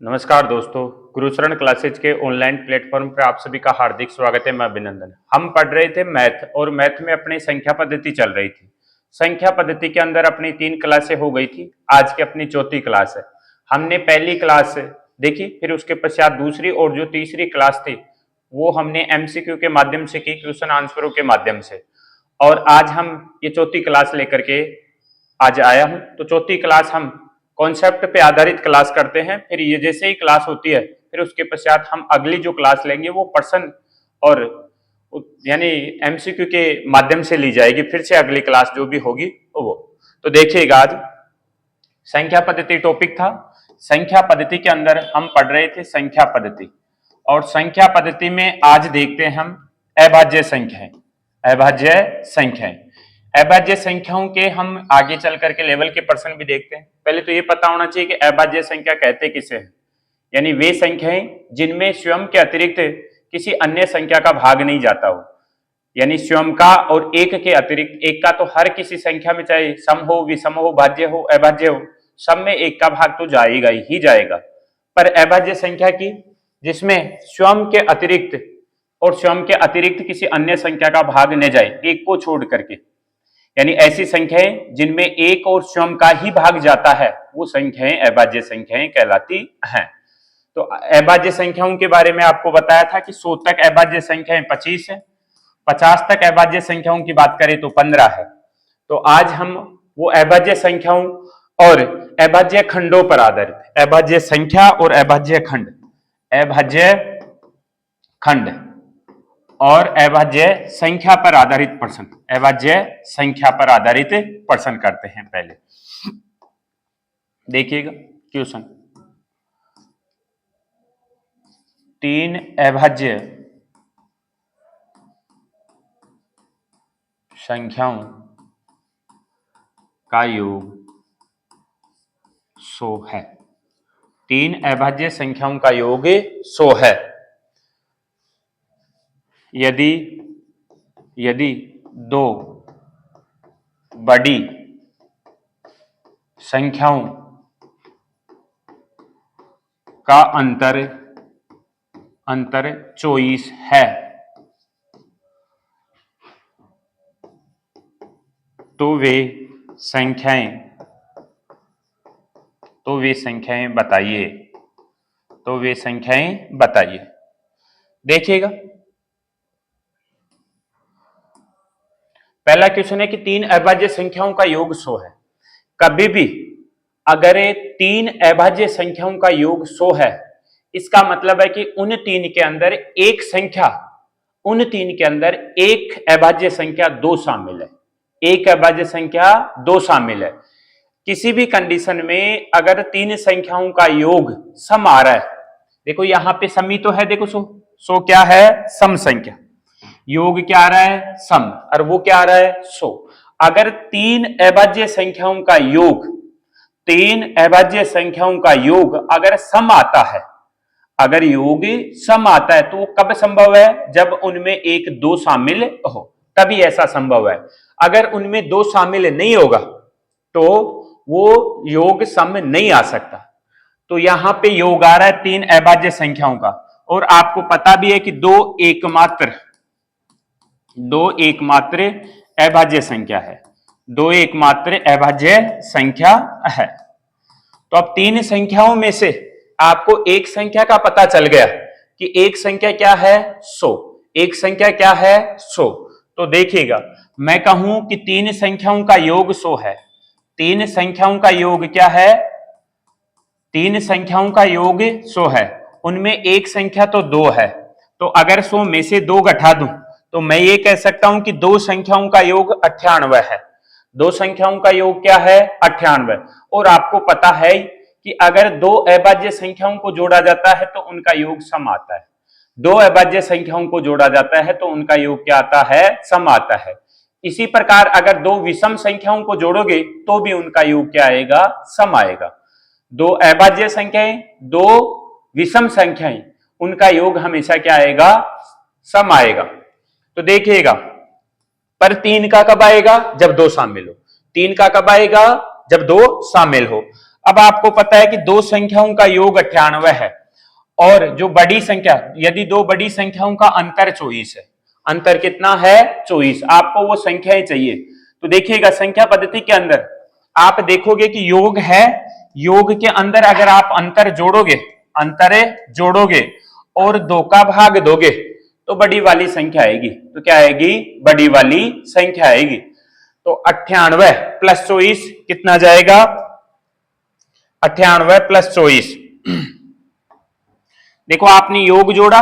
नमस्कार दोस्तों, गुरुशरण क्लासेज के ऑनलाइन प्लेटफॉर्म पर आप सभी का हार्दिक स्वागत है। मैं अभिनंदन। हम पढ़ रहे थे मैथ और मैथ में अपनी संख्या पद्धति चल रही थी। संख्या पद्धति के अंदर अपनी 3 क्लासें हो गई थी। आज की अपनी चौथी क्लास है। हमने पहली क्लास देखी, फिर उसके पश्चात दूसरी और जो तीसरी क्लास थी वो हमने एमसीक्यू के माध्यम से की, क्वेश्चन आंसरों के माध्यम से। और आज हम ये चौथी क्लास लेकर के आज आया हूं। तो चौथी क्लास हम कॉन्सेप्ट पे आधारित क्लास करते हैं। फिर ये जैसे ही क्लास होती है फिर उसके पश्चात हम अगली जो क्लास लेंगे वो पर्सन और यानी एमसीक्यू के माध्यम से ली जाएगी। फिर से अगली क्लास जो भी होगी वो तो देखिएगा। आज संख्या पद्धति टॉपिक था। संख्या पद्धति के अंदर हम पढ़ रहे थे संख्या पद्धति, और संख्या पद्धति में आज देखते हैं हम अभाज्य संख्याएं। अभाज्य संख्याएं, अभाज्य संख्याओं के हम आगे चल करके लेवल के प्रश्न भी देखते हैं। पहले तो ये पता होना चाहिए कि अभाज्य संख्या कहते किसे हैं। यानी वे संख्याएं जिनमें स्वयं के अतिरिक्त किसी अन्य संख्या का भाग नहीं जाता हो। यानी स्वयं का और एक के अतिरिक्त, एक का तो हर किसी संख्या में चाहे सम हो, विषम हो, भाज्य हो, अभाज्य हो, सब में एक का भाग तो जाएगा ही जाएगा। पर अभाज्य संख्या की जिसमें स्वयं के अतिरिक्त और स्वयं के अतिरिक्त किसी अन्य संख्या का भाग न जाए, एक को छोड़ करके, यानी ऐसी संख्याएं जिनमें एक और स्वयं का ही भाग जाता है, वो संख्याएं अभाज्य संख्याएं कहलाती हैं। तो अभाज्य संख्याओं के बारे में आपको बताया था कि 100 तक अभाज्य संख्याएं 25 है, 50 तक अभाज्य संख्याओं की बात करें तो 15 है। तो आज हम वो अभाज्य संख्याओं और अभाज्य खंडों पर आधारित, अभाज्य संख्या और अभाज्य खंड, अभाज्य खंड और अभाज्य संख्या पर आधारित प्रश्न, अभाज्य संख्या पर आधारित प्रश्न करते हैं। पहले देखिएगा क्वेश्चन, 3 अभाज्य संख्याओं का योग 100 है। 3 अभाज्य संख्याओं का योग 100 है। यदि 2 बड़ी संख्याओं का अंतर 24 है तो वे संख्याएं बताइए। देखिएगा, पहला क्वेश्चन है कि 3 अभाज्य संख्याओं का योग 100 है। कभी भी अगर 3 अभाज्य संख्याओं का योग 100 है, इसका मतलब है कि उन 3 के अंदर एक अभाज्य संख्या 2 शामिल है। एक अभाज्य संख्या 2 शामिल है। किसी भी कंडीशन में अगर 3 संख्याओं का योग सम आ रहा है, देखो यहां पे समी तो है, देखो 100 क्या है, सम संख्या, योग क्या आ रहा है, सम, और वो क्या आ रहा है, 100। अगर 3 अभाज्य संख्याओं का योग, 3 अभाज्य संख्याओं का योग अगर सम आता है, अगर योग सम आता है, तो वो कब संभव है, जब उनमें 1 2 शामिल हो, तभी ऐसा संभव है। अगर उनमें 2 शामिल नहीं होगा तो वो योग सम नहीं आ सकता। तो यहां पे योग आ रहा है 3 अभाज्य संख्याओं का, और आपको पता भी है कि 2 एकमात्र अभाज्य संख्या है। 2 एकमात्र अभाज्य संख्या है। तो अब 3 संख्याओं में से आपको एक संख्या का पता चल गया कि एक संख्या क्या है, 100। एक संख्या क्या है, 100। तो देखिएगा, मैं कहूं कि 3 संख्याओं का योग 100 है। 3 संख्याओं का योग क्या है, 3 संख्याओं का योग 100 है। उनमें एक संख्या तो 2 है। तो अगर 100 में से 2 घटा दूं तो मैं ये कह सकता हूं कि 2 संख्याओं का योग 98 है। 2 संख्याओं का योग क्या है, 98। और आपको पता है कि अगर 2 अभाज्य संख्याओं को जोड़ा जाता है तो उनका योग सम आता है। 2 अभाज्य संख्याओं को जोड़ा जाता है तो उनका योग क्या आता है, सम आता है। इसी प्रकार अगर 2 विषम संख्याओं को जोड़ोगे तो भी उनका योग क्या आएगा, सम आएगा। 2 अभाज्य संख्याएं, 2 विषम संख्याएं, उनका योग हमेशा क्या आएगा, सम आएगा। तो देखिएगा, पर 3 का कब आएगा, जब 2 शामिल हो। 3 का कब आएगा, जब 2 शामिल हो। अब आपको पता है कि दो संख्याओं का योग 98 है और जो बड़ी संख्या, यदि दो बड़ी संख्याओं का अंतर 24 है, अंतर कितना है 24, आपको वो संख्याएं चाहिए। तो देखिएगा संख्या पद्धति के अंदर आप देखोगे कि योग है, योग के अंदर अगर आप अंतर जोड़ोगे और 2 का भाग दोगे तो बड़ी वाली संख्या आएगी। तो क्या आएगी? बड़ी वाली संख्या आएगी। तो 98 प्लस 24 कितना जाएगा? 98 प्लस 24। देखो आपने योग जोड़ा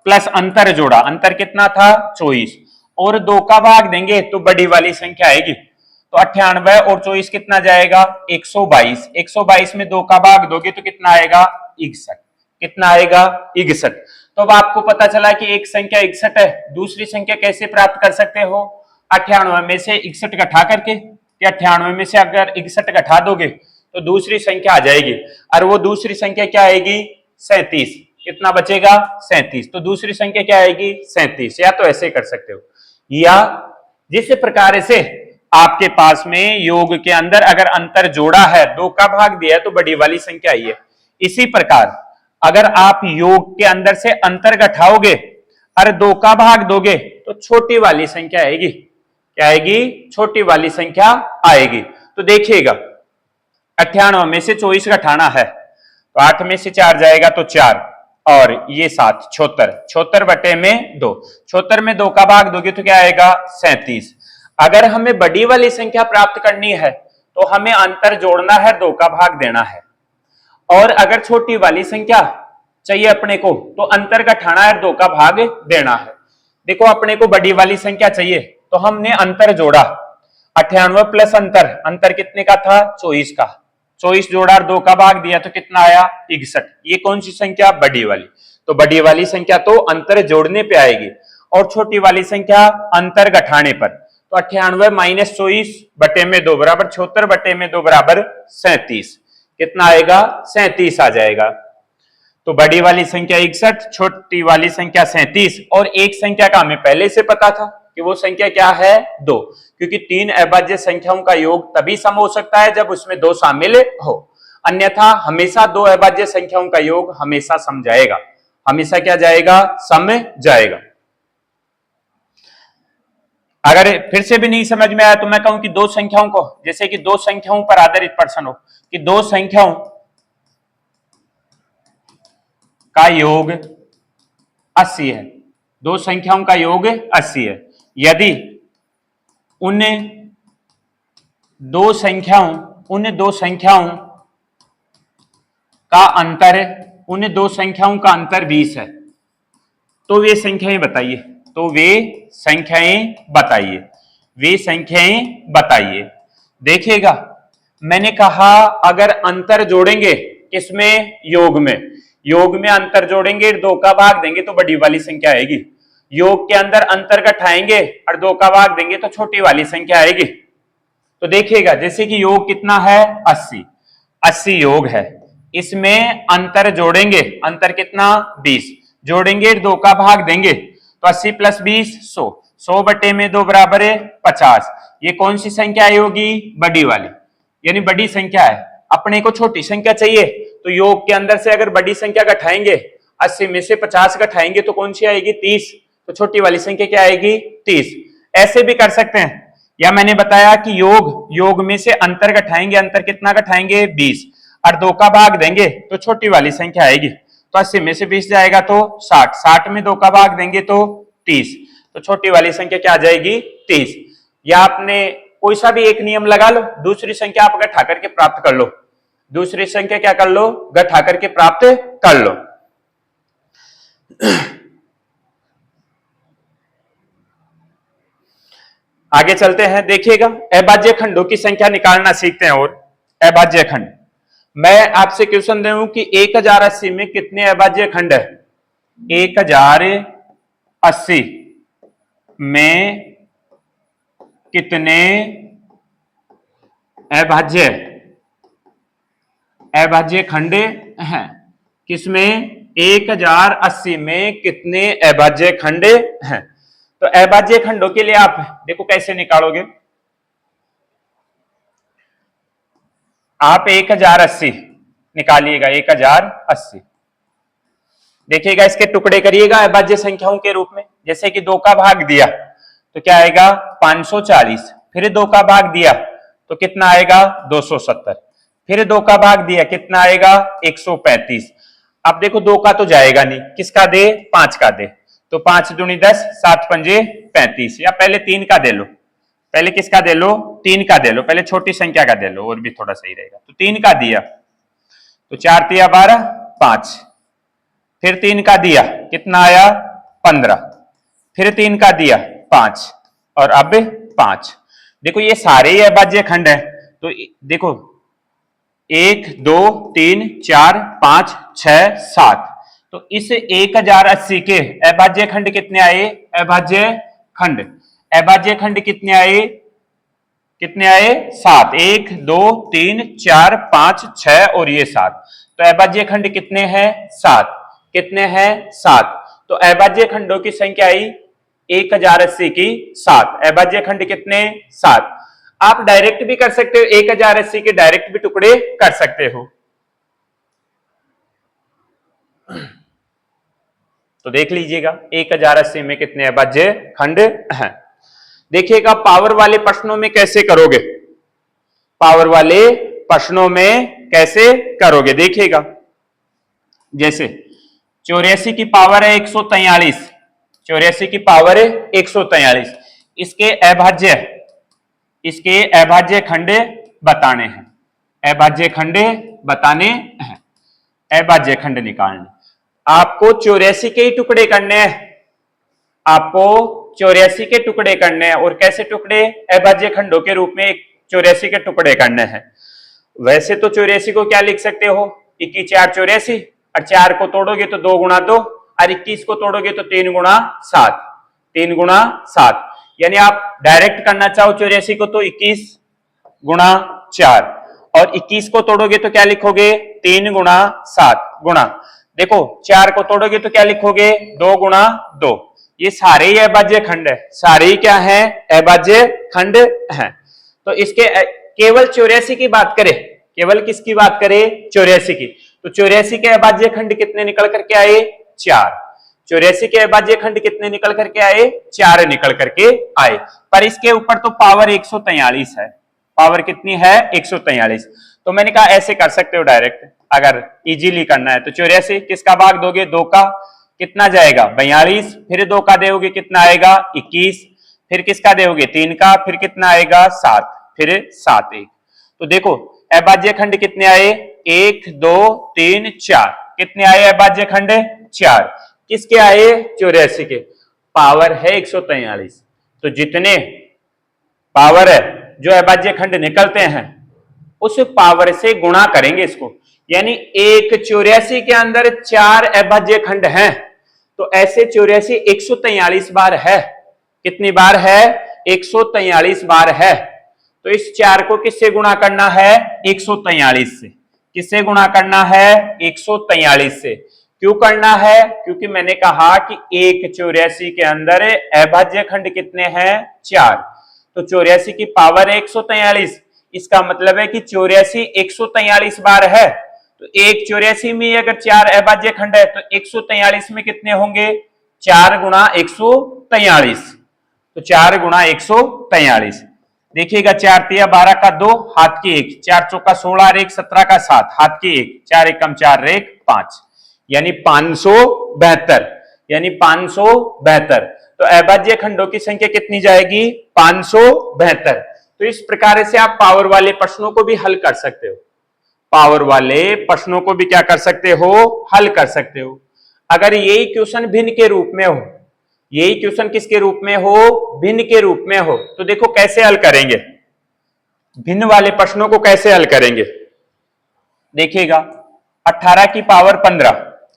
प्लस अंतर जोड़ा, अंतर कितना था 24, और 2 का भाग देंगे तो बड़ी वाली संख्या आएगी। तो 98 और 24 कितना जाएगा? 122। 122 में 2 का भाग दोगे तो कितना आएगा? 61। कितना आएगा? 61। तो अब आपको पता चला कि एक संख्या 61 है, दूसरी संख्या कैसे प्राप्त कर सकते हो? 98 में से 61 घटा करके, कि 98 में से अगर 61 घटा दोगे तो दूसरी संख्या आ जाएगी, और वो दूसरी संख्या क्या आएगी? 37। कितना बचेगा? 37। तो दूसरी संख्या क्या आएगी? 37। या तो ऐसे कर सकते हो, या जिस प्रकार से आपके पास में योग के अंदर अगर अंतर जोड़ा है, 2 का भाग दिया है तो बड़ी वाली संख्या आई है, इसी प्रकार अगर आप योग के अंदर से अंतर घटाओगे और 2 का भाग दोगे तो छोटी वाली संख्या आएगी। क्या आएगी? छोटी वाली संख्या आएगी। तो देखिएगा 98 में से 24 घटाना है तो 8 में से 4 जाएगा तो 4, और ये 7, 76। 76 बटे में 2, 76 में 2 का भाग दोगे तो क्या आएगा? 37। अगर हमें बड़ी वाली संख्या प्राप्त करनी है तो हमें अंतर जोड़ना है, 2 का भाग देना है, और अगर छोटी वाली संख्या चाहिए अपने को तो अंतर घटाना है, 2 का भाग देना है। देखो अपने को बड़ी वाली संख्या चाहिए तो हमने अंतर जोड़ा, 98 प्लस अंतर, अंतर कितने का था? 24 का। 24 जोड़ा और 2 का भाग दिया तो कितना आया? 61। ये कौन सी संख्या? बड़ी वाली। तो बड़ी वाली संख्या तो अंतर जोड़ने पे आएगी, और छोटी वाली संख्या अंतर घटाने पर। तो 98 माइनस 24 बटे में 2 बराबर 76 बटे में 2 बराबर 37। कितना आएगा? 37 आ जाएगा। तो बड़ी वाली संख्या 61, छोटी वाली संख्या 37, और एक संख्या का हमें पहले से पता था कि वो संख्या क्या है? 2, क्योंकि 3 अभाज्य संख्याओं का योग तभी सम हो सकता है जब उसमें 2 शामिल हो, अन्यथा हमेशा 2 अभाज्य संख्याओं का योग हमेशा सम जाएगा। हमेशा क्या जाएगा? सम जाएगा। अगर फिर से भी नहीं समझ में आया तो मैं कहूं कि दो संख्याओं को, जैसे कि दो संख्याओं पर आधारित प्रश्न हो कि दो संख्याओं का योग 80 है, दो संख्याओं का योग 80 है, यदि उन दो संख्याओं का अंतर, उन दो संख्याओं का अंतर 20 है, तो वे संख्याएं बताइए। तो वे संख्याएं बताइए, वे संख्याएं बताइए। देखिएगा मैंने कहा अगर अंतर जोड़ेंगे किसमें? योग में। योग में अंतर जोड़ेंगे, 2 का भाग देंगे तो बड़ी वाली संख्या आएगी। योग के अंदर अंतर घटाएंगे और 2 का भाग देंगे तो छोटी वाली संख्या आएगी। तो देखिएगा जैसे कि योग कितना है? 80। 80 योग है, इसमें अंतर जोड़ेंगे, अंतर कितना? 20, जोड़ेंगे 2 का भाग देंगे तो 80 प्लस 20 100, 100 बटे में 2 बराबर है 50। ये कौन सी संख्या होगी? बड़ी वाली, यानी बड़ी संख्या है। अपने को छोटी संख्या चाहिए तो योग के अंदर से अगर बड़ी संख्या घटाएंगे, 80 में से 50 घटाएंगे तो कौन सी आएगी? 30। तो छोटी वाली संख्या क्या आएगी? 30। ऐसे भी कर सकते हैं, या मैंने बताया कि योग में से अंतर घटाएंगे, अंतर कितना घटाएंगे? 20, और 2 का भाग देंगे तो छोटी वाली संख्या आएगी। तो 80 में से 20 जाएगा तो 60, 60 में 2 का भाग देंगे तो 30, तो छोटी वाली संख्या क्या आ जाएगी? 30। या आपने कोई सा भी एक नियम लगा लो, दूसरी संख्या आप घटा करके प्राप्त कर लो, दूसरी संख्या क्या कर लो? घटा करके प्राप्त कर लो। आगे चलते हैं, देखिएगा अभाज्य खंडों की संख्या निकालना सीखते हैं। और अभाज्य खंड, मैं आपसे क्वेश्चन दे कि 1080 में कितने अभाज्य खंड है? 1080 में कितने अभाज्य खंड हैं? किसमें? 1080 में कितने अभाज्य खंड हैं? तो अभाज्य खंडों के लिए आप देखो कैसे निकालोगे। आप 1080 निकालिएगा, 1080। देखिएगा इसके टुकड़े करिएगा अभाज्य संख्याओं के रूप में। जैसे कि 2 का भाग दिया तो क्या आएगा 540, फिर 2 का भाग दिया तो कितना आएगा 270, फिर 2 का भाग दिया कितना आएगा 135। अब देखो 2 का तो जाएगा नहीं, किसका दे 5 का दे, तो 5 दूनी 10, 7 पंजे 35, या पहले 3 का दे लो, पहले किसका दे लो 3 का दे लो, पहले छोटी संख्या का दे लो और भी थोड़ा सही रहेगा। तो 3 का दिया तो 4 तिया 12, 5, फिर 3 का दिया कितना आया 15, फिर 3 का दिया 5 और अब 5। देखो ये सारे ही अभाज्य खंड है, तो देखो 1 2 3 4 5 6 7, तो इस 1080 के अभाज्य खंड कितने आए, अभाज्य खंड कितने आए, कितने आए 7, 1 2 3 4 5 6 और ये 7, तो अभाज्य खंड कितने हैं 7, कितने हैं 7। तो अभाज्य खंडों की संख्या आई 1080 की 7, अभाज्य खंड कितने 7। आप डायरेक्ट भी कर सकते हो, 1080 के डायरेक्ट भी टुकड़े कर सकते हो। तो देख लीजिएगा 1080 में कितने अभाज्य खंड हैं। देखिएगा पावर वाले प्रश्नों में कैसे करोगे, पावर वाले प्रश्नों में कैसे करोगे, देखिएगा जैसे 84 की पावर है 143, 84 की पावर है 143, इसके अभाज्य खंड बताने हैं, अभाज्य खंड बताने हैं, अभाज्य खंड निकालने। आपको 84 के ही टुकड़े करने हैं, आपको 84 के टुकड़े करने हैं, और कैसे टुकड़े, अभाज्य खंडों के रूप में 84 के टुकड़े करने हैं। वैसे तो 84 को क्या लिख सकते हो, 21 4 84, और 4 को तोड़ोगे तो 2 गुणा 2, और 21 को तोड़ोगे तो 3 गुणा 7, 3 गुणा 7, यानी आप डायरेक्ट करना चाहो 84 को तो 21 गुणा 4, और 21 को तोड़ोगे तो क्या लिखोगे 3 गुणा 7 गुणा, देखो 4 को तोड़ोगे तो क्या लिखोगे 2 गुणा 2। ये सारे ही अभाज्य खंड है, सारे ही क्या है अभाज्य खंड हैं। तो इसके केवल 84 की बात करें, केवल किसकी बात करें 84 की, तो 84 के अभाज्य खंड कितने निकल करके आए 4, 84 के अभाज्य खंड कितने निकल करके आए 4 निकल करके आए। पर इसके ऊपर तो पावर 143 है, पावर कितनी है 143, तो मैंने कहा ऐसे कर सकते हो डायरेक्ट, अगर इजीली करना है तो 84 किसका भाग दोगे 2 का, कितना जाएगा 42, फिर 2 का दोगे कितना आएगा 21, फिर किसका दोगे 3 का, फिर कितना आएगा 7, फिर 7 1। तो देखो अभाज्य खंड कितने आए 1 2 3 4, कितने आए अभाज्य खंड 4, किसके आए 84 के, पावर है 143, तो जितने पावर है जो अभाज्य खंड निकलते हैं उस पावर से गुणा करेंगे इसको, यानी 184 के अंदर 4 अभाज्य खंड हैं, तो ऐसे 84 143 बार है, कितनी बार है 143 बार है। तो इस 4 को किससे गुणा करना है 143 से, किससे गुणा करना है 143 से। क्यों करना है, क्योंकि मैंने कहा कि 184 के अंदर अभाज्य खंड कितने हैं 4, तो 84 की पावर 143, इसका मतलब है कि 84 143 बार है, तो 184 में अगर 4 अभाज्य खंड है तो 143 में कितने होंगे 4 गुणा 143, तो 4 गुणा 143। देखिएगा 4 तिया 12 का 2 हाथ की 1, 4 चौका 16 और 1 17 का 7 हाथ की 1, 4 एकम 4 रेख 5, यानी 572, यानी 572। तो अभाज्य खंडों की संख्या कितनी जाएगी 572। तो इस प्रकार से आप पावर वाले प्रश्नों को भी हल कर सकते हो, पावर वाले प्रश्नों को भी क्या कर सकते हो हल कर सकते हो। अगर यही क्वेश्चन भिन्न के रूप में हो, यही क्वेश्चन किसके रूप में हो भिन्न के रूप में हो, तो देखो कैसे हल करेंगे, भिन्न वाले प्रश्नों को कैसे हल करेंगे। देखिएगा 18 की पावर 15,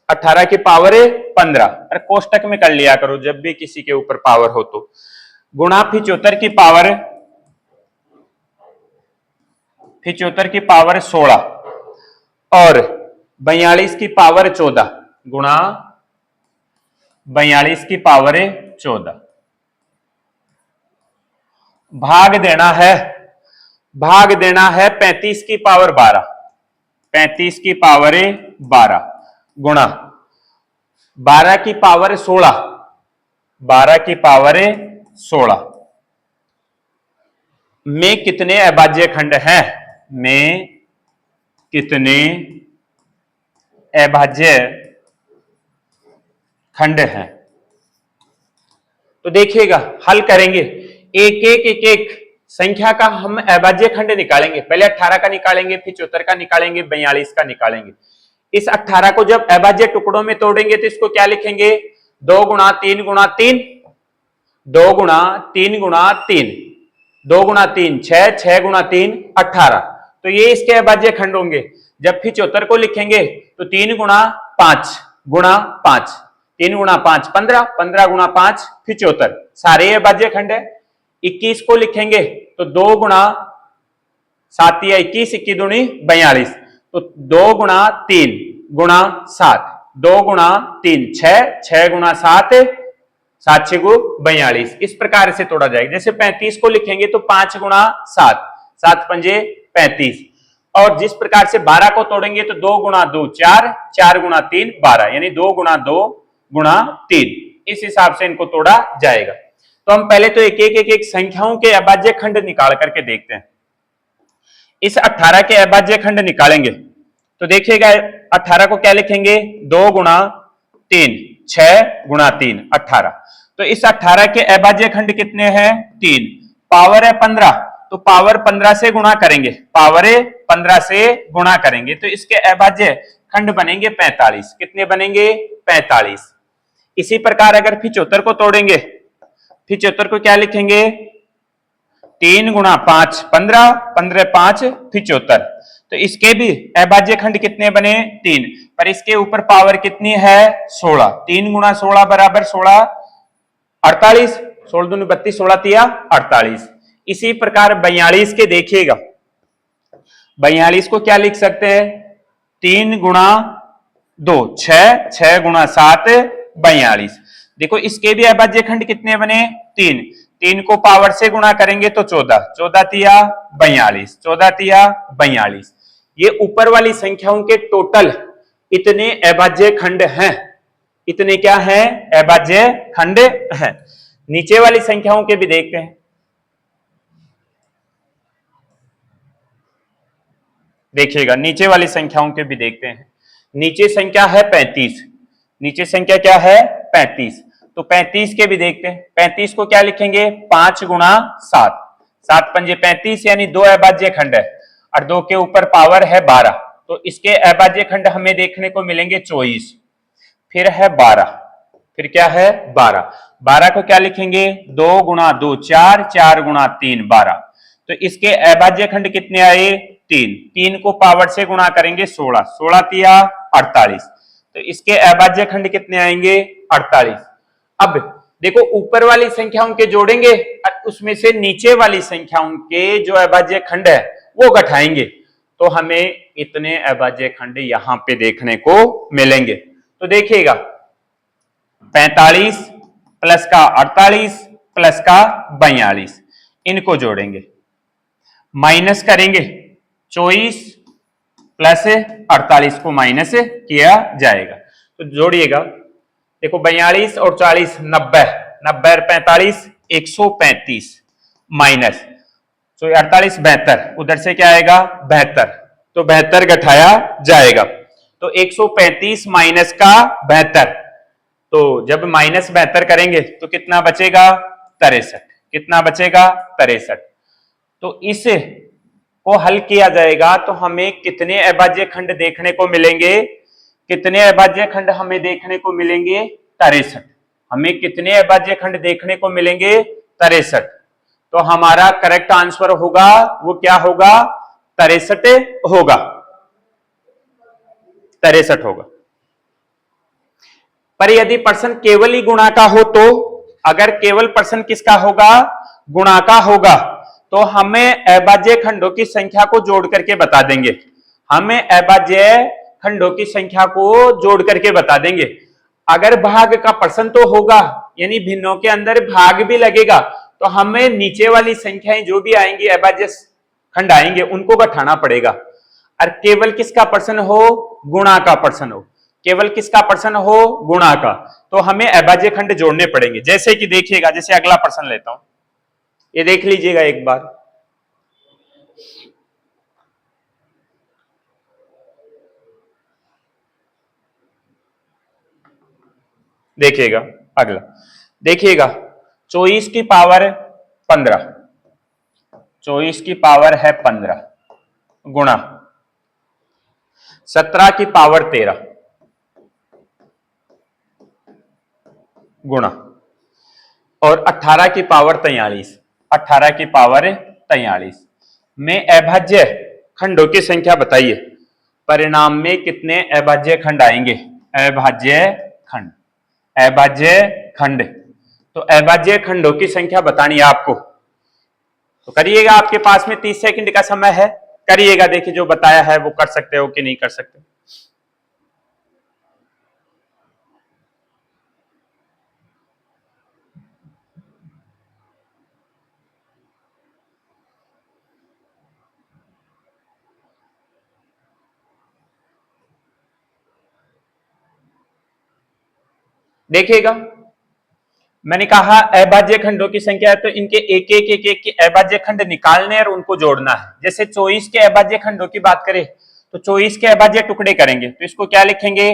18 की पावर 15, अरे कोष्टक में कर लिया करो जब भी किसी के ऊपर पावर हो तो, गुणा 75 की पावर 16 और 42 की पावर 14 गुणा 42 की पावर 14, भाग देना है भाग देना है 35 की पावर 12, 35 की पावर 12 गुणा 12 की पावर 16, 12 की पावर 16 में कितने अभाज्य खंड हैं, में कितने अभाज्य खंड हैं। तो देखिएगा हल करेंगे, एक एक एक एक संख्या का हम अभाज्य खंड निकालेंगे। पहले 18 का निकालेंगे, फिर 74 का निकालेंगे, 42 का निकालेंगे। इस 18 को जब अभाज्य टुकड़ों में तोड़ेंगे तो इसको क्या लिखेंगे, 2 गुणा 3 गुणा 3, 2 गुणा 3 गुणा 3, 2 गुणा 3 6, 6 गुणा 3 18। तो ये इसके अभाज्य खंड होंगे। जब फिर 74 को लिखेंगे तो 3 गुणा 5 गुणा 5, 3 गुणा 5 15, 15 गुणा 5 फिर 74, सारे अभाज्य खंड है। 21 को लिखेंगे तो 2 गुणा 7 या 21, 21 दूनी 42, तो 2 गुणा 3 गुणा 7, 2 गुणा 3 6, 6 गुणा 7 7 6 42। इस प्रकार से तोड़ा जाएगा। जैसे 35 को लिखेंगे तो 5 गुणा 7, 7 पंजे 35। और जिस प्रकार से 12 को तोड़ेंगे तो 2 गुणा 2 4, 4 गुणा 3 12, यानी 2 गुणा 2 गुणा 3। इस हिसाब से इनको तोड़ा जाएगा। तो हम पहले तो एक एक संख्याओं के अभाज्य खंड निकाल करके देखते हैं। इस 18 के अभाज्य खंड निकालेंगे तो देखिएगा 18 को क्या लिखेंगे, 2 गुणा 3 6 गुणा 3 18। तो इस 18 के अभाज्य खंड कितने हैं, 3। पावर है 15, तो पावर 15 से गुणा करेंगे, पावर 15 से गुणा करेंगे तो इसके अभाज्य खंड बनेंगे 45। कितने बनेंगे, 45। इसी प्रकार अगर फिर 74 को तोड़ेंगे, फिर 74 को क्या लिखेंगे, 3 गुणा 5 15, 15 5 फिर 74। तो इसके भी अभाज्य खंड कितने बने, 3, पर इसके ऊपर पावर कितनी है, 16। 3 गुणा 16 बराबर 16 48, 16 दूनी 32, 16 तिया 48। इसी प्रकार 42 के देखिएगा, 42 को क्या लिख सकते हैं, 3 गुणा 2 6, 6 गुणा 7 42। देखो इसके भी अभाज्य खंड कितने बने, 3। 3 को पावर से गुणा करेंगे तो 14, 14 तिया 42, 14 तिया 42। ये ऊपर वाली संख्याओं के टोटल इतने अभाज्य खंड हैं। इतने क्या हैं, अभाज्य खंड हैं। नीचे वाली संख्याओं के भी देखते हैं। देखिएगा नीचे वाली संख्याओं के भी देखते हैं। नीचे संख्या है 35, नीचे संख्या क्या है 35। तो 35 के भी देखते हैं। 35 को क्या लिखेंगे, 5 गुणा 7, 7 पंजे 35, यानी 2 अभाज्य खंड है और 2 के ऊपर पावर है 12। तो इसके अभाज्य खंड हमें देखने को मिलेंगे 24, फिर है 12, फिर क्या है 12। 12 को क्या लिखेंगे, 2 गुणा 2 4, 4 गुणा 3 12। तो इसके अभाज्य खंड कितने आए, 3। 3 को पावर से गुणा करेंगे 16, 16 तिया 48। तो इसके अभाज्य खंड कितने आएंगे, 48। अब देखो ऊपर वाली संख्याओं के जोड़ेंगे और उसमें से नीचे वाली संख्याओं के जो अभाज्य खंड है वो घटाएंगे तो हमें इतने अभाज्य खंड यहां पे देखने को मिलेंगे। तो देखिएगा 45 प्लस का 48 प्लस का 42, इनको जोड़ेंगे, माइनस करेंगे 24 प्लस 48 को माइनस किया जाएगा। तो जोड़िएगा, देखो 42 और 40 90, 90 और 45 135, माइनस तो 48 72, उधर से क्या आएगा 72, तो 72 घटाया जाएगा। तो 135 माइनस का 72, तो जब माइनस 72 करेंगे तो कितना बचेगा 63, कितना बचेगा 63। तो इस को हल किया जाएगा तो हमें कितने अभाज्य खंड देखने को मिलेंगे, कितने अभाज्य खंड हमें देखने को मिलेंगे 63। हमें कितने अभाज्य खंड देखने को मिलेंगे 63। तो हमारा करेक्ट आंसर होगा वो क्या होगा 63 होगा, 63 होगा। पर यदि पर्सन केवल ही गुणा का हो तो, अगर केवल पर्सन किसका होगा, गुणा का होगा, तो हमें अभाज्य खंडों की संख्या को जोड़ करके बता देंगे। हमें अभाज्य खंडों की संख्या को जोड़ करके बता देंगे। अगर भाग का पर्सन तो होगा, यानी भिन्नों के अंदर भाग भी लगेगा, तो हमें नीचे वाली संख्याएं जो भी आएंगी अभाज्य खंड आएंगे उनको घटाना पड़ेगा। और केवल किसका प्रश्न हो, गुणा का प्रश्न हो, केवल किसका प्रश्न हो, गुणा का, तो हमें अभाज्य खंड जोड़ने पड़ेंगे। जैसे कि देखिएगा, जैसे अगला प्रश्न लेता हूं, ये देख लीजिएगा एक बार। देखिएगा अगला, देखिएगा 24 की पावर 15, 24 की पावर है 15 गुणा 17 की पावर 13 गुणा और 18 की पावर 43, 18 की पावर 43 में अभाज्य खंडों की संख्या बताइए। परिणाम में कितने अभाज्य खंड आएंगे? अभाज्य खंड, अभाज्य खंड, तो अभाज्य खंडों की संख्या बतानी है आपको। तो करिएगा, आपके पास में 30 सेकंड का समय है, करिएगा। देखिए जो बताया है वो कर सकते हो कि नहीं कर सकते। देखिएगा, मैंने कहा अभाज्य खंडों की संख्या है, तो इनके एक एक एक एक के अभाज्य खंड निकालने और उनको जोड़ना है। जैसे 24 के अभाज्य खंडों की बात करें तो 24 के अभाज्य टुकड़े करेंगे, तो इसको क्या लिखेंगे?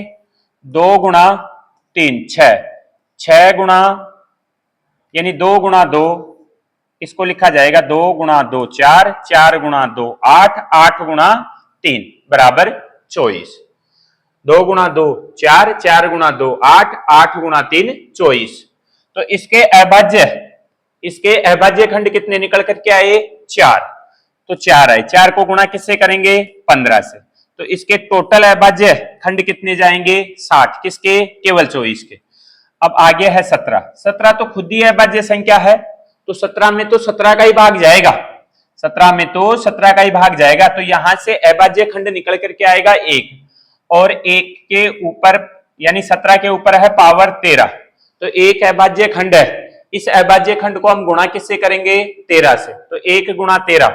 2 गुणा 3 6, 6 गुणा यानी 2 गुणा 2, इसको लिखा जाएगा 2 गुणा 2 4, 4 गुणा 2 8, 8 गुणा 3 बराबर 24। 2 गुणा 2 4, 4 गुणा 2 8, 8 गुणा 3 24। तो इसके अभाज्य खंड कितने निकल करके आए? 4। तो 4 आए, 4 को गुणा किससे करेंगे? 15 से। तो इसके टोटल अभाज्य खंड कितने जाएंगे? 60। किसके? केवल 24 के। अब आगे है 17। 17 तो खुद ही अभाज्य संख्या है, तो 17 में तो 17 का ही भाग जाएगा, 17 में तो 17 का ही भाग जाएगा। तो यहां से अभाज्य खंड निकल करके आएगा 1, और 1 के ऊपर यानी 17 के ऊपर है पावर 13, तो एक अभाज्य खंड है। इस अभाज्य खंड को हम गुणा किससे करेंगे? 13 से। तो 1 गुणा 13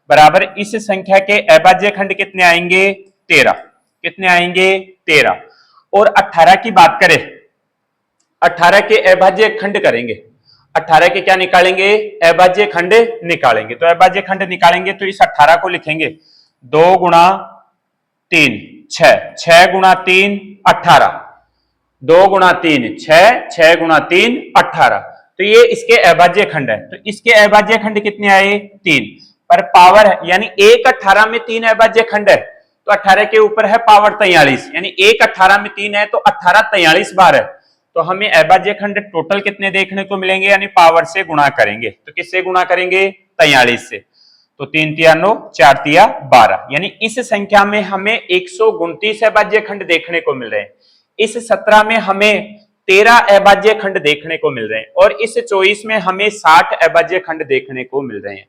बराबर इस संख्या के अभाज्य खंड कितने आएंगे? 13। कितने आएंगे? 13। और 18 की बात करें, 18 के अभाज्य खंड करेंगे, 18 के क्या निकालेंगे? अभाज्य खंड निकालेंगे। तो अभाज्य खंड निकालेंगे तो इस 18 को लिखेंगे 2 गुणा 3 6, 6 गुणा 3 18, 2 गुणा 3 6, 6 गुणा 3 18। तो ये इसके अभाज्य खंड है। तो इसके अभाज्य खंड कितने आए? 3। पर पावर है यानी 1 18 में 3 अभाज्य खंड है, तो 18 के ऊपर है पावर 43, यानी 1 18 में 3 है तो 18 43 बार है। तो हमें अभाज्य खंड टोटल कितने देखने को मिलेंगे? यानी पावर से गुणा करेंगे, तो किससे गुणा करेंगे? 43 से। तो 3 तिया 9, 4 तिया 12, यानी इस संख्या में हमें 129 अभाज्य खंड देखने को मिल रहे हैं। इस 17 में हमें 13 अभाज्य खंड देखने को मिल रहे हैं, और इस 24 में हमें 60 अभाज्य खंड देखने को मिल रहे हैं।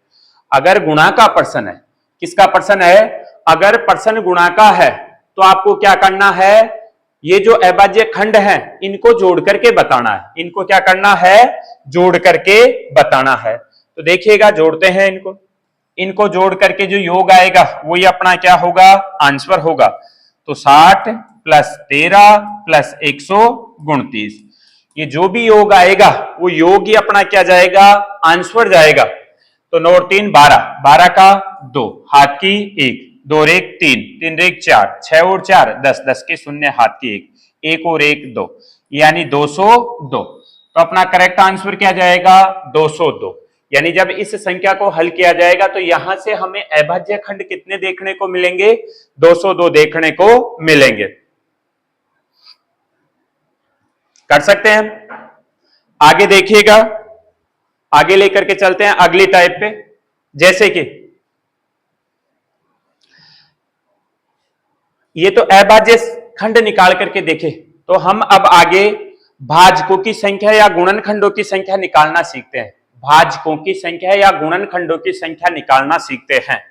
अगर गुणा का प्रश्न है, किसका प्रश्न है? अगर प्रश्न गुणा का है तो आपको क्या करना है? ये जो अभाज्य खंड हैं इनको जोड़ करके बताना है। इनको क्या करना है? जोड़ करके बताना है। तो देखिएगा, जोड़ते हैं इनको। इनको जोड़ करके जो योग आएगा वही अपना क्या होगा? आंसर होगा। तो 60 प्लस 13 प्लस 129, ये जो भी योग आएगा वो योग ही अपना क्या जाएगा? आंसर जाएगा। तो 9 और 3 12, 12 का 2, हाथ की 1, 2 और 1 3, 3 और 1 4, 6 और 4 10, 10 के शून्य, हाथ की 1, 1 और 1 2, यानी 202। तो अपना करेक्ट आंसर क्या जाएगा? 202। यानी जब इस संख्या को हल किया जाएगा तो यहां से हमें अभाज्य खंड कितने देखने को मिलेंगे? 202 देखने को मिलेंगे। कर सकते हैं। आगे देखिएगा, आगे लेकर के चलते हैं अगली टाइप पे। जैसे कि ये तो अभाज्य खंड निकाल करके देखे, तो हम अब आगे भाजकों की संख्या या गुणनखंडों की संख्या निकालना सीखते हैं। भाजकों की संख्या या गुणनखंडों की संख्या निकालना सीखते हैं।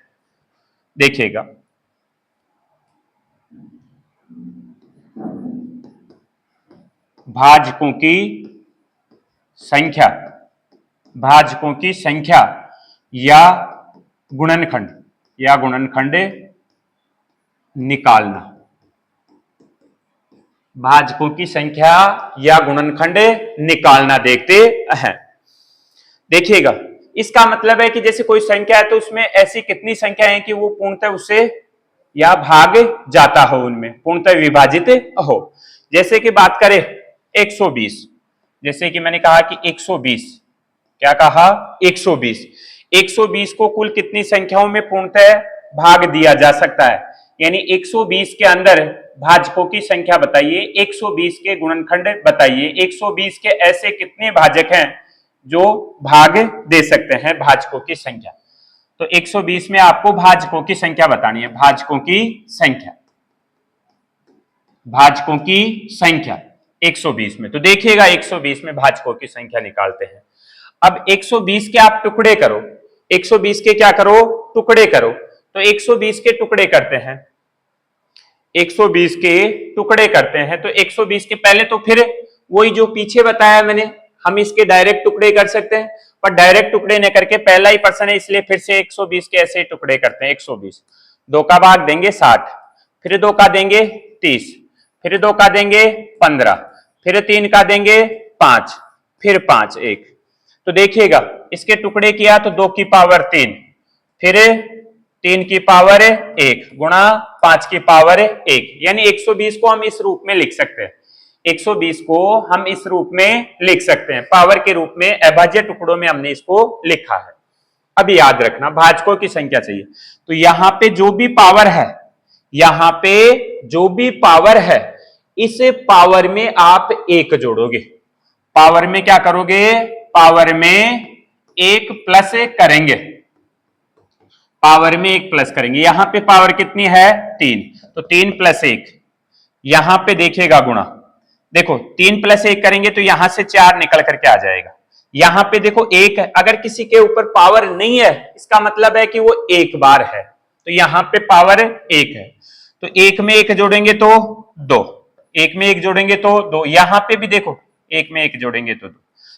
देखिएगा, भाजकों की संख्या, भाजकों की संख्या या गुणनखंड, या गुणनखंड निकालना, भाजकों की संख्या या गुणनखंड निकालना देखते हैं। देखिएगा, इसका मतलब है कि जैसे कोई संख्या है तो उसमें ऐसी कितनी संख्या है कि वो पूर्णतः उससे या भाग जाता हो, उनमें पूर्णतः विभाजित हो। जैसे कि बात करें 120, जैसे कि मैंने कहा कि 120, क्या कहा 120, 120 को कुल कितनी संख्याओं में पूर्णतः भाग दिया जा सकता है, यानी 120 के अंदर भाजकों की संख्या बताइए, 120 के गुणनखंड बताइए, 120 के ऐसे कितने भाजक हैं जो भाग दे सकते हैं भाजकों की संख्या। तो 120 में आपको भाजकों की संख्या बतानी है, भाजकों की संख्या, भाजकों की संख्या 120 में। तो देखिएगा 120 में भाजकों की संख्या निकालते हैं। अब 120 के आप टुकड़े करो, 120 के क्या करो, टुकड़े करो। तो 120 के टुकड़े करते हैं, 120 के टुकड़े करते हैं। तो 120 के पहले तो फिर वही जो पीछे बताया मैंने, हम इसके डायरेक्ट टुकड़े कर सकते हैं, पर डायरेक्ट टुकड़े न करके पहला ही पर्सन है इसलिए फिर से 120 के ऐसे टुकड़े करते हैं। 120 दो का भाग देंगे 60, फिर दो का देंगे 30, फिर दो का देंगे 15, फिर 3 का देंगे 5, फिर 5 1। तो देखिएगा इसके टुकड़े किया तो 2 की पावर 3, फिर 3 की पावर 1 गुणा 5 की पावर 1, यानी 120 को हम इस रूप में लिख सकते हैं, 120 को हम इस रूप में लिख सकते हैं, पावर के रूप में अभाज्य टुकड़ों में हमने इसको लिखा है। अब याद रखना भाजकों की संख्या चाहिए, तो यहां पे जो भी पावर है, यहां पे जो भी पावर है, इस पावर में आप 1 जोड़ोगे, पावर में क्या करोगे, पावर में 1 प्लस करेंगे, पावर में 1 प्लस करेंगे। यहां पे पावर कितनी है 3, तो 3 प्लस 1, यहां पे देखिएगा गुणा, देखो 3 प्लस 1 करेंगे तो यहां से 4 निकल करके आ जाएगा। यहां पे देखो 1 है, अगर किसी के ऊपर पावर नहीं है इसका मतलब है कि वो एक बार है, तो यहां पे पावर 1 है, तो 1 में 1 जोड़ेंगे तो 2, 1 में 1 जोड़ेंगे तो 2, यहां पे भी देखो 1 में 1 जोड़ेंगे तो 2,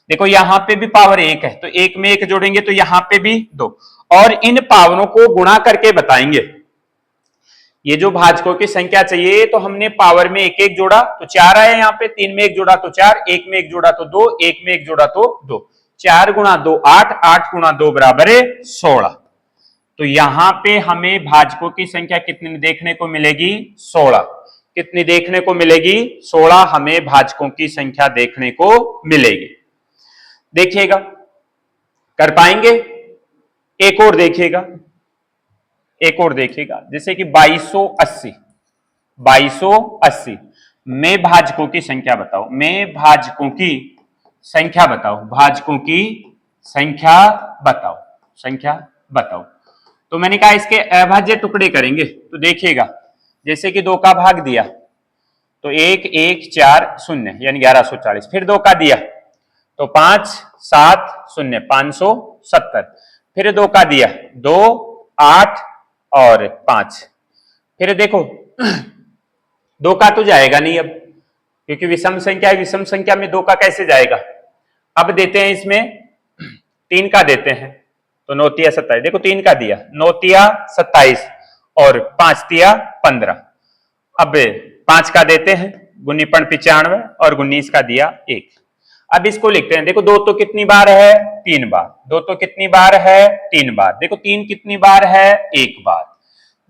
देखो यहां पे भी पावर 1 है, तो 1 में 1 जोड़ेंगे तो यहां पे भी 2, और इन पावरों को गुणा करके बताएंगे। ये जो भाजकों की संख्या चाहिए तो हमने पावर में 1 1 जोड़ा तो 4 आया, यहाँ पे 3 में 1 जोड़ा तो 4, 1 में 1 जोड़ा तो 2, 1 में 1 जोड़ा तो 2, 4 गुणा 2 8, 8 गुणा 2 बराबर 16। तो यहां पे हमें भाजकों की संख्या कितनी देखने को मिलेगी, 16, कितनी देखने को मिलेगी, 16 हमें भाजकों की संख्या देखने को मिलेगी। देखिएगा कर पाएंगे, एक और देखिएगा, एक और देखिएगा, जैसे कि 2280, 2280 में भाजकों की संख्या बताओ, में भाजकों की संख्या बताओ, भाजकों की संख्या बताओ, संख्या बताओ। तो मैंने कहा इसके अभाज्य टुकड़े करेंगे, तो देखिएगा जैसे कि 2 का भाग दिया तो 1 1 4 0 यानी 1140, फिर 2 का दिया तो 5 7 0 570, फिर 2 का दिया 2 8 और 5, फिर देखो 2 का तो जाएगा नहीं अब, क्योंकि विषम संख्या है, विषम संख्या में 2 का कैसे जाएगा। अब देते हैं इसमें 3 का देते हैं, तो 9 तिया 27, देखो 3 का दिया 9 तिया 27 और 5 तिया 15, अब 5 का देते हैं, गुणीपण 95 और 19 का दिया 1। अब इसको लिखते हैं, देखो 2 तो कितनी बार है 3 बार, 2 तो कितनी बार है 3 बार, देखो 3 कितनी बार है 1 बार,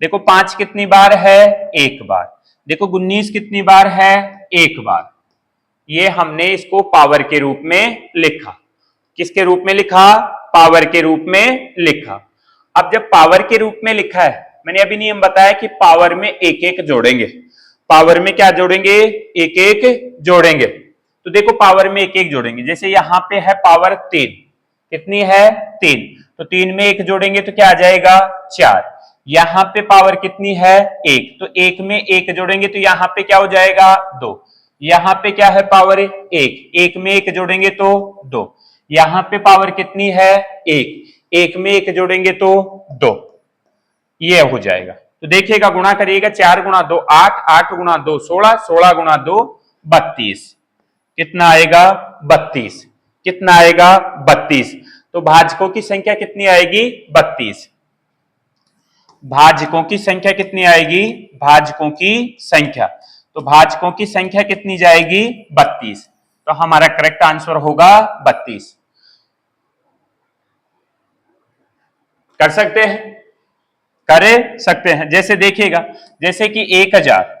देखो 5 कितनी बार है 1 बार, देखो 19 कितनी बार है 1 बार। ये हमने इसको पावर के रूप में लिखा, किसके रूप में लिखा, पावर के रूप में लिखा। अब जब पावर के रूप में लिखा है, मैंने अभी नियम बताया कि पावर में 1 1 जोड़ेंगे, पावर में क्या जोड़ेंगे 1 1 जोड़ेंगे। तो देखो पावर में 1 1 जोड़ेंगे, जैसे यहां पे है पावर 3, कितनी है 3, तो 3 में 1 जोड़ेंगे तो क्या आ जाएगा 4, यहां पे पावर कितनी है 1, तो 1 में 1 जोड़ेंगे तो यहां पे क्या हो जाएगा 2, यहां पे क्या है पावर 1, 1 में 1 जोड़ेंगे तो 2, यहां पे पावर कितनी है 1, 1 में 1 जोड़ेंगे तो 2, ये हो जाएगा। तो देखिएगा गुणा करिएगा, 4 गुणा 2 8, 8 गुणा 2 16, 16 गुणा 2 32, कितना आएगा 32, कितना आएगा 32। तो भाजकों की संख्या कितनी आएगी 32। भाजकों की संख्या कितनी आएगी, भाजकों की संख्या, तो भाजकों की संख्या कितनी जाएगी, 32। तो हमारा करेक्ट आंसर होगा 32। कर सकते हैं, कर सकते हैं। जैसे देखिएगा, जैसे कि 1000,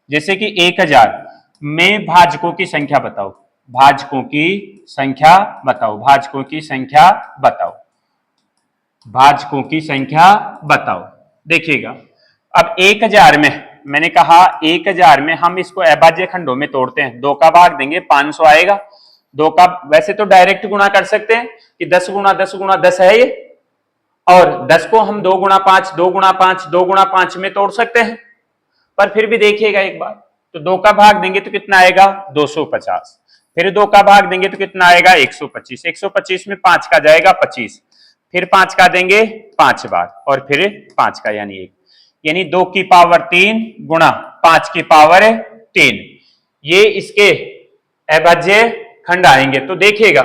जैसे कि 1000 में भाजकों की संख्या बताओ, भाजकों की संख्या बताओ, भाजकों की संख्या बताओ, भाजकों की संख्या बताओ। देखिएगा, अब 1000 में मैंने कहा 1000 में हम इसको अभाज्य खंडों में तोड़ते हैं, 2 का भाग देंगे 500 आएगा। 2 का वैसे तो डायरेक्ट गुणा कर सकते हैं कि 10 गुणा 10 गुणा 10 है ये, और 10 को हम 2 गुणा 5 2 गुणा 5 2 गुणा 5 में तोड़ सकते हैं। पर फिर भी देखिएगा एक बार, तो 2 का भाग देंगे तो कितना आएगा, 250। फिर 2 का भाग देंगे तो कितना आएगा, 125। 125 में 5 का जाएगा 25, फिर 5 का देंगे 5 बार, और फिर 5 का यानी 1, यानी 2 की पावर 3 गुणा 5 की पावर 3, ये इसके अभाज्य खंड आएंगे। तो देखिएगा,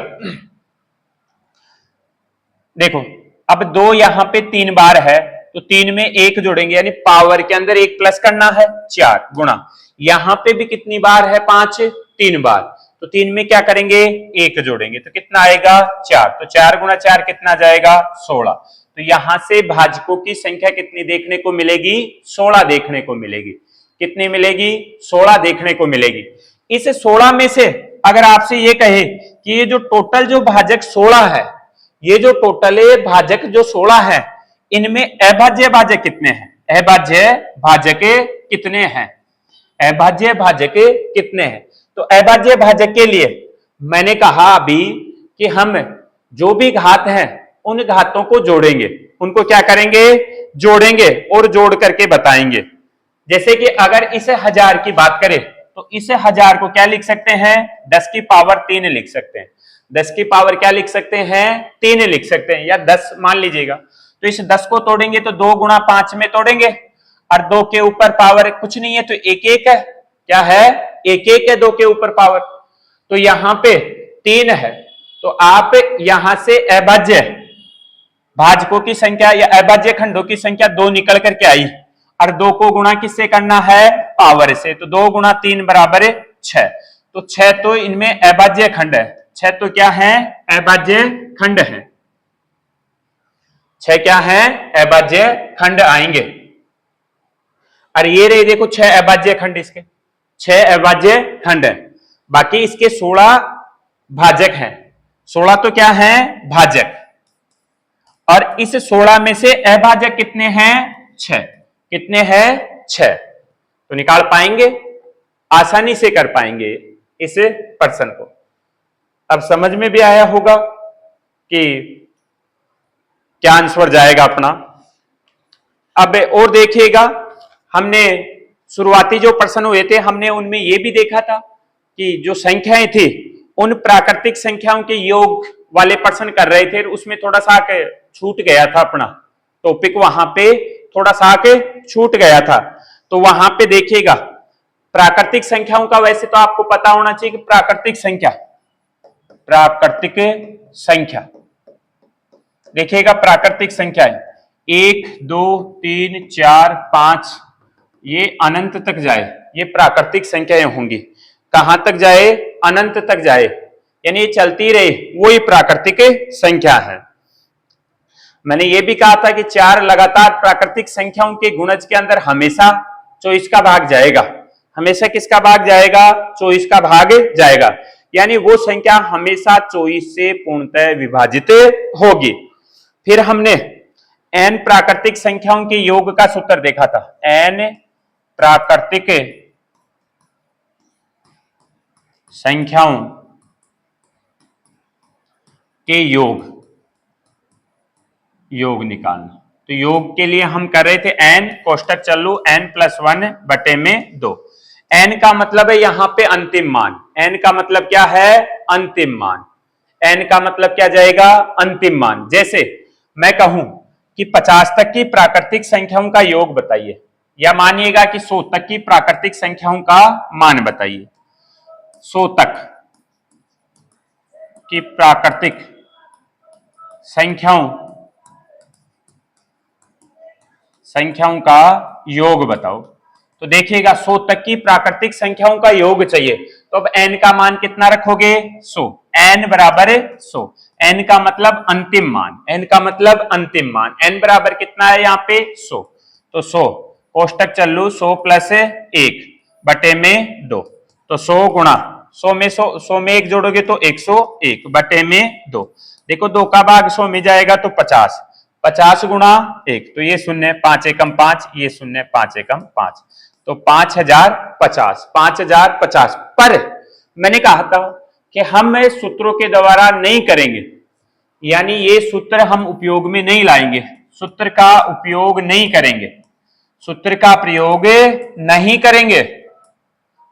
देखो अब 2 यहां पे 3 बार है, तो 3 में 1 जोड़ेंगे, यानी पावर के अंदर 1 प्लस करना है, 4 गुणा, यहां पे भी कितनी बार है, 5, 3 बार, तो 3 में क्या करेंगे, 1 जोड़ेंगे, तो कितना आएगा, 4, तो 4 गुणा 4 कितना जाएगा, 16। तो यहां से भाजकों की संख्या कितनी देखने को मिलेगी, 16 देखने को मिलेगी। कितनी मिलेगी, 16 देखने को मिलेगी। इस 16 में से अगर आपसे ये कहे कि ये जो टोटल जो भाजक 16 है, ये जो टोटल भाजक जो 16 है, इनमें अभाज्य भाजक कितने हैं, अभाज्य भाजक कितने हैं, अभाज्य भाजक कितने हैं। तो अभाज्य भाजक के लिए मैंने कहा अभी कि हम जो भी घात हैं उन घातों को जोड़ेंगे, उनको क्या करेंगे, जोड़ेंगे और जोड़ करके बताएंगे। जैसे कि अगर इस 1000 की बात करें, तो इस 1000 को क्या लिख सकते हैं, 10 की पावर 3 लिख सकते हैं। 10 की पावर क्या लिख सकते हैं, 3 लिख सकते हैं, या 10 मान लीजिएगा। तो इस 10 को तोड़ेंगे तो 2 गुणा 5 में तोड़ेंगे, और 2 के ऊपर पावर कुछ नहीं है, तो 1 है, क्या है, 1 है 2 के ऊपर पावर, तो यहां पे 3 है। तो आप यहां से अभाज्य भाजकों की संख्या या अभाज्य खंडों की संख्या 2 निकल करके आई, और 2 को गुणा किससे करना है, पावर से, तो 2 गुणा 3 बराबर 6, तो 6 तो इनमें अभाज्य खंड है, 6 तो क्या है, अभाज्य खंड है, 6 क्या है, अभाज्य खंड आएंगे। और ये रहे देखो 6 अभाज्य खंड, इसके 6 अभाज्य खंड है, बाकी इसके 16 भाजक हैं। 16 तो क्या है, भाजक, और इस 16 में से अभाजक कितने हैं, 6, कितने हैं, 6, तो निकाल पाएंगे, आसानी से कर पाएंगे इस प्रश्न को। अब समझ में भी आया होगा कि क्या आंसर जाएगा अपना। अब और देखिएगा, हमने शुरुआती जो प्रश्न हुए थे, हमने उनमें यह भी देखा था कि जो संख्याएं थी उन प्राकृतिक संख्याओं के योग वाले प्रश्न कर रहे थे, उसमें थोड़ा सा छूट गया था, अपना टॉपिक वहां पे थोड़ा सा छूट गया था। तो वहां पे देखिएगा, प्राकृतिक संख्याओं का वैसे तो आपको पता होना चाहिए कि प्राकृतिक संख्या, प्राकृतिक संख्या देखिएगा, प्राकृतिक संख्याएं 1 2 3 4 5, ये अनंत तक जाए, ये प्राकृतिक संख्याएं होंगी। कहां तक जाए, अनंत तक जाए, यानी ये चलती रहे, वही प्राकृतिक संख्या है। मैंने ये भी कहा था कि 4 लगातार प्राकृतिक संख्याओं के गुणज के अंदर हमेशा 24 का भाग जाएगा, हमेशा किसका भाग जाएगा, 24 का भाग जाएगा, यानी वो संख्या हमेशा 24 से पूर्णतः विभाजित होगी। फिर हमने n प्राकृतिक संख्याओं के योग का सूत्र देखा था, n प्राकृतिक संख्याओं के योग निकालना। तो योग के लिए हम कर रहे थे n कोष्टक चलो n+1/2। n का मतलब है यहां पे अंतिम मान, n का मतलब क्या है, अंतिम मान, n का मतलब क्या जाएगा, अंतिम मान। जैसे मैं कहूं कि 50 तक की प्राकृतिक संख्याओं का योग बताइए, या मानिएगा कि 100 तक की प्राकृतिक संख्याओं का मान बताइए, 100 तक की प्राकृतिक संख्याओं का योग बताओ। तो देखिएगा 100 तक की प्राकृतिक संख्याओं का योग चाहिए, तो अब n का मान कितना रखोगे 100, n बराबर 100, n का मतलब अंतिम मान, n का मतलब अंतिम मान, n बराबर कितना है यहाँ पे 100, तो 100 कोष्टक चल्लू 100 प्लस 1 बटे में 2, तो 100 गुणा 100 में 1 जोड़ोगे तो 101 बटे में 2, देखो 2 का भाग 100 में जाएगा तो 50, 50 गुणा 1 तो ये शून्य, 5 एकम 5, ये शून्य, 5 एकम 5, तो 5050, 5050। पर मैंने कहा था कि हम सूत्रों के द्वारा नहीं करेंगे, यानी ये सूत्र हम उपयोग में नहीं लाएंगे, सूत्र का उपयोग नहीं करेंगे, सूत्र का प्रयोग नहीं करेंगे,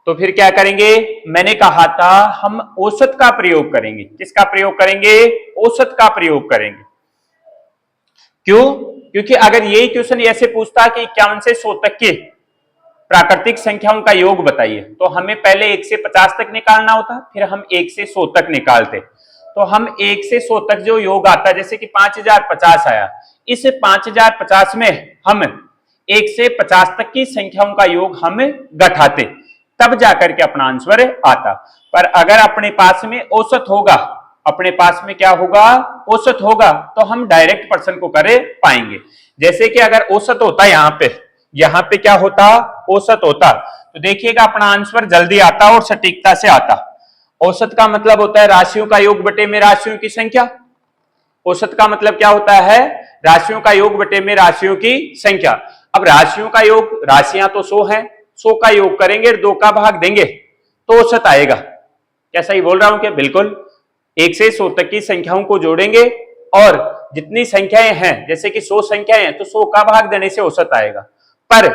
तो फिर क्या करेंगे, मैंने कहा था हम औसत का प्रयोग करेंगे। किसका प्रयोग करेंगे, औसत का प्रयोग करेंगे। क्यों, क्योंकि अगर यही क्वेश्चन ऐसे पूछता कि 51 से 100 तक के प्राकृतिक संख्याओं का योग बताइए, तो हमें पहले 1 से 50 तक निकालना होता, फिर हम 1 से 100 तक निकालते, तो हम 1 से 100 तक जो योग आता, जैसे कि 5050 आया, इस 5050 में हम 1 से 50 तक की संख्याओं का योग हम घटाते, तब जाकर के अपना आंसर आता। पर अगर अपने पास में औसत होगा, अपने पास में क्या होगा, औसत होगा, तो हम डायरेक्ट पर्सन को कर पाएंगे। जैसे कि अगर औसत होता यहाँ पे क्या होता, औसत होता, तो देखिएगा अपना आंसर जल्दी आता और सटीकता से आता। औसत का मतलब होता है राशियों का योग बटे में राशियों की संख्या। औसत का मतलब क्या होता है, राशियों का योग बटे में राशियों की संख्या। अब राशियों का योग, राशियां तो 100 है, 100 का योग करेंगे, 2 का भाग देंगे तो औसत आएगा। क्या सही बोल रहा हूं क्या? बिल्कुल। 1 से 100 तक की संख्याओं को जोड़ेंगे और जितनी संख्याएं हैं, जैसे कि 100 संख्याएं हैं, तो 100 का भाग देने से औसत आएगा। पर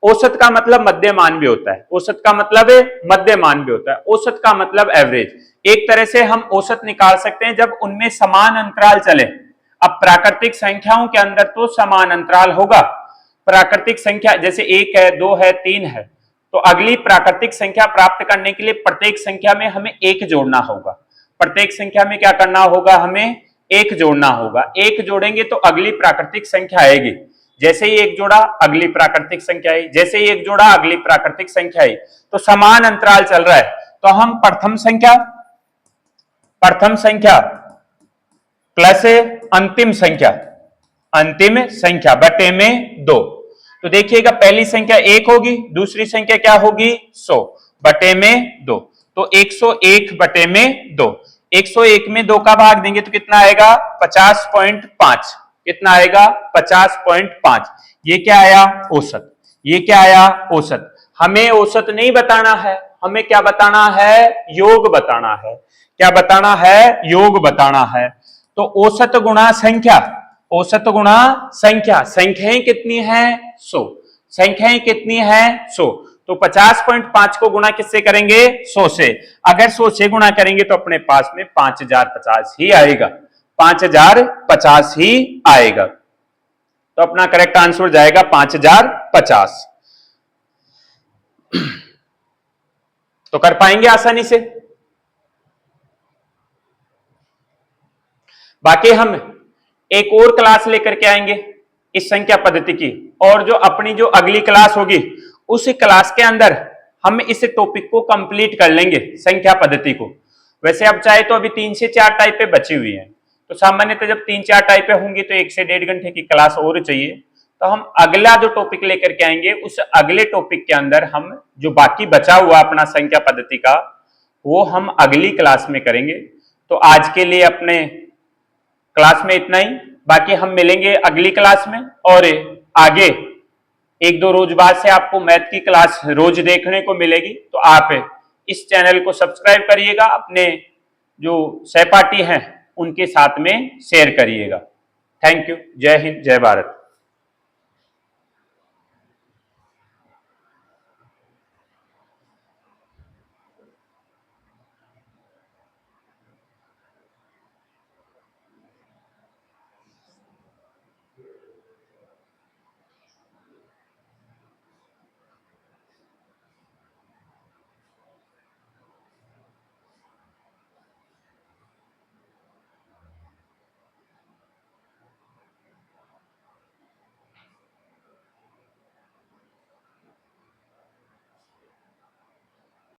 औसत का मतलब मध्यमान भी होता है, औसत का मतलब मध्यमान भी होता है, औसत का मतलब एवरेज। एक तरह से हम औसत निकाल सकते हैं जब उनमें समान अंतराल चले। अब प्राकृतिक संख्याओं के अंदर तो समान अंतराल होगा, प्राकृतिक संख्या जैसे 1 है, 2 है, 3 है, तो अगली प्राकृतिक संख्या प्राप्त करने के लिए प्रत्येक संख्या में हमें 1 जोड़ना होगा। प्रत्येक संख्या में क्या करना होगा, हमें 1 जोड़ना होगा। 1 जोड़ेंगे तो अगली प्राकृतिक संख्या आएगी, जैसे ही 1 जोड़ा अगली प्राकृतिक संख्या आई, जैसे ही 1 जोड़ा अगली प्राकृतिक संख्या आई, तो समान अंतराल चल रहा है, तो हम प्रथम संख्या प्लस अंतिम संख्या बटे में 2, तो देखिएगा पहली संख्या 1 होगी, दूसरी संख्या क्या होगी 100 बटे में 2, तो 101 बटे में 2, 101 में 2 का भाग देंगे तो कितना आएगा 50.5, कितना आएगा 50.5। ये क्या आया, औसत। ये क्या आया, औसत। हमें औसत नहीं बताना है, हमें क्या बताना है, योग बताना है। क्या बताना है, योग बताना है। तो औसत गुणा संख्या, औसत गुणा संख्या, संख्याएं कितनी हैं 100, संख्याएं कितनी हैं 100, तो 50.5 को गुणा किससे करेंगे 100 से। अगर 100 से गुणा करेंगे तो अपने पास में 5050 ही आएगा, 5050 ही आएगा, तो अपना करेक्ट आंसर जाएगा 5050। तो कर पाएंगे आसानी से। बाकी हम एक और क्लास लेकर के आएंगे इस संख्या पद्धति की, और जो अपनी जो अगली क्लास होगी उस क्लास के अंदर हम इस टॉपिक को कंप्लीट कर लेंगे, संख्या पद्धति को। वैसे अब चाहे तो अभी 3 से 4 टाइपें बची हुई हैं, तो सामान्यतः जब 3-4 टाइपें होंगी तो 1 से 1.5 घंटे की क्लास और चाहिए। तो हम अगला जो टॉपिक लेकर के आएंगे, उस अगले टॉपिक के अंदर हम जो बाकी बचा हुआ अपना संख्या पद्धति का, वो हम अगली क्लास में करेंगे। तो आज के लिए अपने क्लास में इतना ही, बाकी हम मिलेंगे अगली क्लास में, और आगे 1-2 रोज बाद से आपको मैथ की क्लास रोज देखने को मिलेगी। तो आप इस चैनल को सब्सक्राइब करिएगा, अपने जो सहपाठी हैं उनके साथ में शेयर करिएगा। Thank you. जय हिंद, जय भारत।